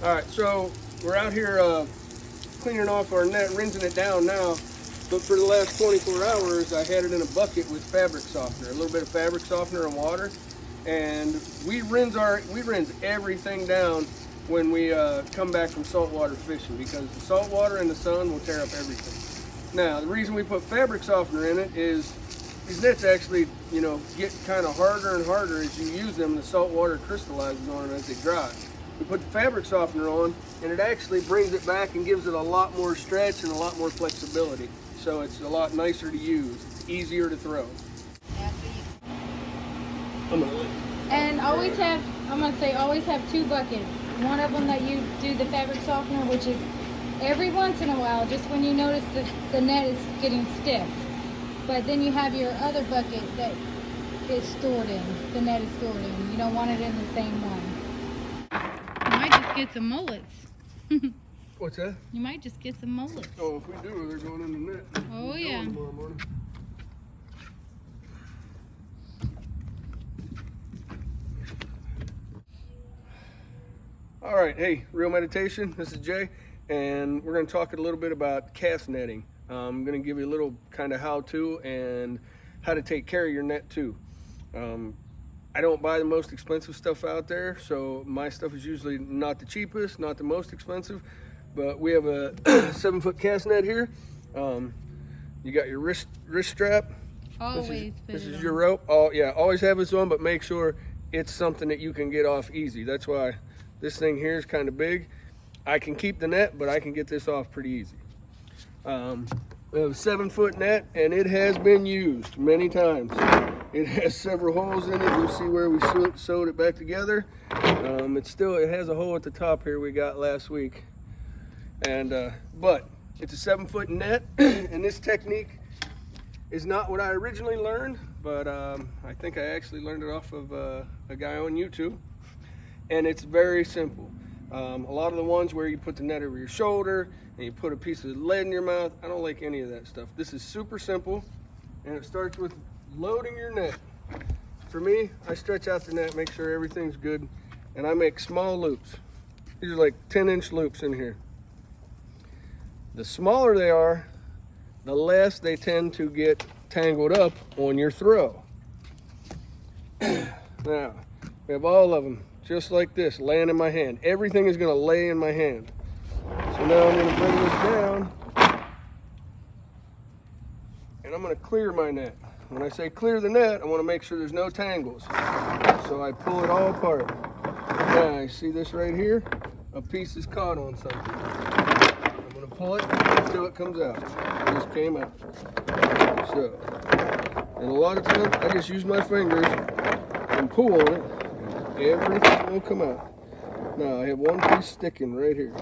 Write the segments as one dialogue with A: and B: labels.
A: All right, so we're out here cleaning off our net, rinsing it down now. But for the last 24 hours, I had it in a bucket with fabric softener, a little bit of fabric softener and water. And we rinse everything down when we come back from saltwater fishing, because the salt water and the sun will tear up everything. Now, the reason we put fabric softener in it is these nets actually, get kind of harder and harder as you use them. The salt water crystallizes on them as they dry. We put the fabric softener on, and it actually brings it back and gives it a lot more stretch and a lot more flexibility. So it's a lot nicer to use, easier to throw.
B: And always have two buckets. One of them that you do the fabric softener, which is every once in a while, just when you notice that the net is getting stiff. But then you have your other bucket that is stored in, the net is stored in. You don't want it in the same one. You might just get some mullets.
A: What's that?
B: You might just get some mullets.
A: Oh, if we do, they're going in the net.
B: Oh, yeah.
A: Tomorrow morning. All right, hey, Real Meditation, this is Jay, and we're going to talk a little bit about cast netting. I'm going to give you a little kind of how-to and how to take care of your net too. I don't buy the most expensive stuff out there, so my stuff is usually not the cheapest, not the most expensive, but we have a 7-foot cast net here. You got your wrist strap.
B: Always
A: This is your rope. Oh yeah, always have this on, but make sure it's something that you can get off easy. That's why this thing here is kind of big. I can keep the net, but I can get this off pretty easy. We have a 7-foot net, and it has been used many times. It has several holes in it. You'll see where we sewed it back together. It has a hole at the top here we got last week. But it's a 7-foot net, and this technique is not what I originally learned, but I think I actually learned it off of a guy on YouTube, and it's very simple. A lot of the ones where you put the net over your shoulder and you put a piece of lead in your mouth, I don't like any of that stuff. This is super simple, and it starts with loading your net. For me, I stretch out the net, make sure everything's good, and I make small loops. These are like 10-inch loops in here. The smaller they are, the less they tend to get tangled up on your throw. Now, we have all of them just like this, laying in my hand. Everything is gonna lay in my hand. So now I'm gonna bring this down, and I'm gonna clear my net. When I say clear the net, I wanna make sure there's no tangles. So I pull it all apart. Now, you see this right here? A piece is caught on something. I'm gonna pull it until it comes out. It just came out. So, and a lot of times, I just use my fingers and pull on it. Everything will come out. Now, I have one piece sticking right here.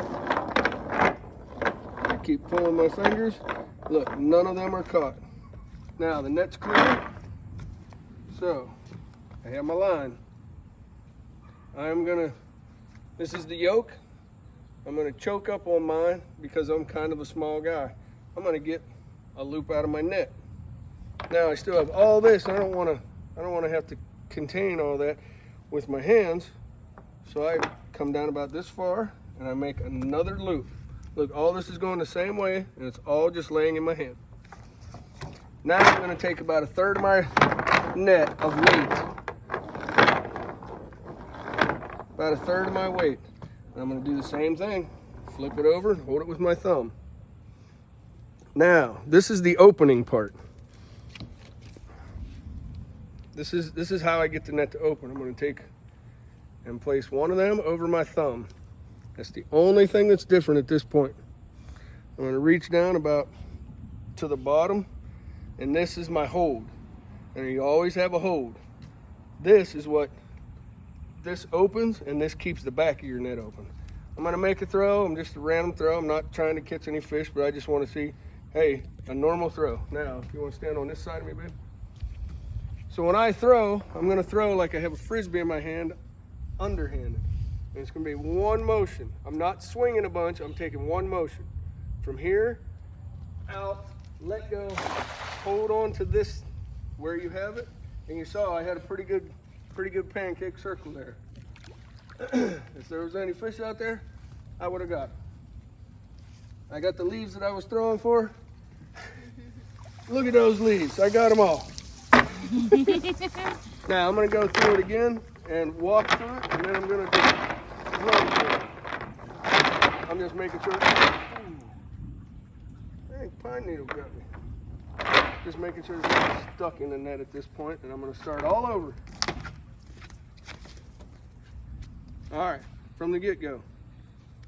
A: I keep pulling my fingers. Look, none of them are caught. Now, the net's clear. So, I have my line. This is the yoke. I'm gonna choke up on mine because I'm kind of a small guy. I'm gonna get a loop out of my net. Now, I still have all this. I don't wanna have to contain all that with my hands. So I come down about this far and I make another loop. Look, all this is going the same way, and it's all just laying in my hand. Now I'm gonna take about 1/3 of my net of weight. About 1/3 of my weight. And I'm gonna do the same thing. Flip it over, hold it with my thumb. Now, this is the opening part. This is how I get the net to open. I'm gonna take and place one of them over my thumb. That's the only thing that's different at this point. I'm gonna reach down about to the bottom, and this is my hold. And you always have a hold. This opens, and this keeps the back of your net open. I'm gonna make a throw. I'm just a random throw. I'm not trying to catch any fish, but I just wanna see, hey, a normal throw. Now, if you wanna stand on this side of me, babe. So when I throw, I'm gonna throw like I have a Frisbee in my hand, underhanded. And it's gonna be one motion. I'm not swinging a bunch, I'm taking one motion. From here, out, let go, hold on to this where you have it. And you saw I had a pretty good pancake circle there. If there was any fish out there, I would have got it. I got the leaves that I was throwing for. Look at those leaves. I got them all. Now I'm going to go through it again and walk through it, and then I'm going to just run through it. I'm just making sure. Dang, pine needle got me. Just making sure it's not stuck in the net at this point, and I'm going to start all over. All right, from the get-go,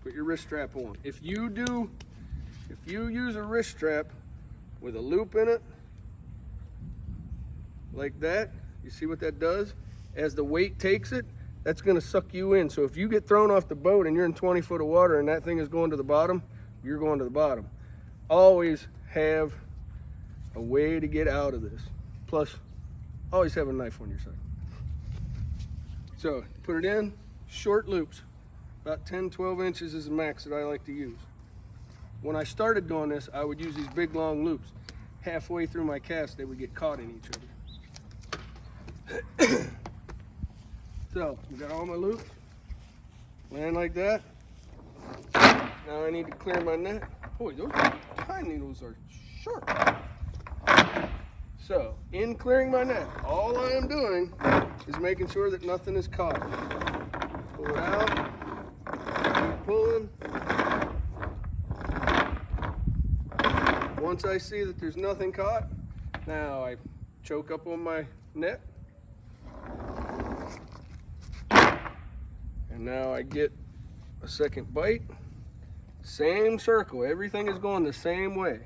A: put your wrist strap on. If you use a wrist strap with a loop in it, like that, you see what that does? As the weight takes it, that's gonna suck you in. So if you get thrown off the boat and you're in 20 foot of water and that thing is going to the bottom, you're going to the bottom. Always have a way to get out of this. Plus, always have a knife on your side. So put it in, short loops. About 10, 12 inches is the max that I like to use. When I started doing this, I would use these big long loops. Halfway through my cast, they would get caught in each other. So, we got all my loops. Land like that. Now I need to clear my net. Boy, those pine needles are sharp. So, in clearing my net, all I am doing is making sure that nothing is caught. Pull it out. Keep pulling. Once I see that there's nothing caught, now I choke up on my net. And now I get a second bite. Same circle, everything is going the same way.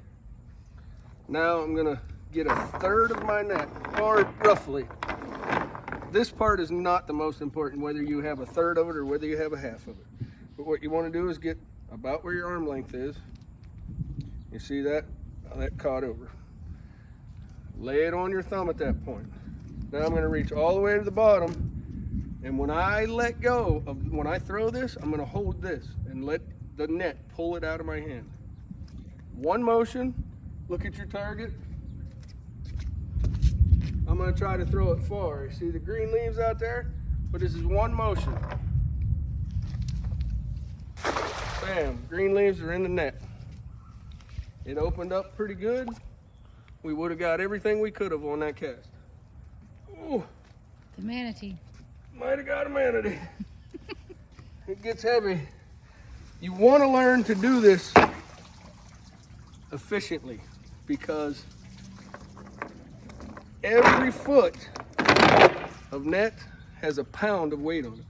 A: Now I'm gonna get a third of my net, or roughly. This part is not the most important, whether you have a third of it or whether you have a half of it. But what you wanna do is get about where your arm length is. You see that? That caught over. Lay it on your thumb at that point. Now I'm gonna reach all the way to the bottom, and when I let go of, when I throw this, I'm gonna hold this and let the net pull it out of my hand. One motion, look at your target. I'm gonna try to throw it far. You see the green leaves out there? But this is one motion. Bam, green leaves are in the net. It opened up pretty good. We would have got everything we could have on that cast. Ooh,
B: The manatee.
A: might have got a manatee. It gets heavy. You want to learn to do this efficiently because every foot of net has a pound of weight on it.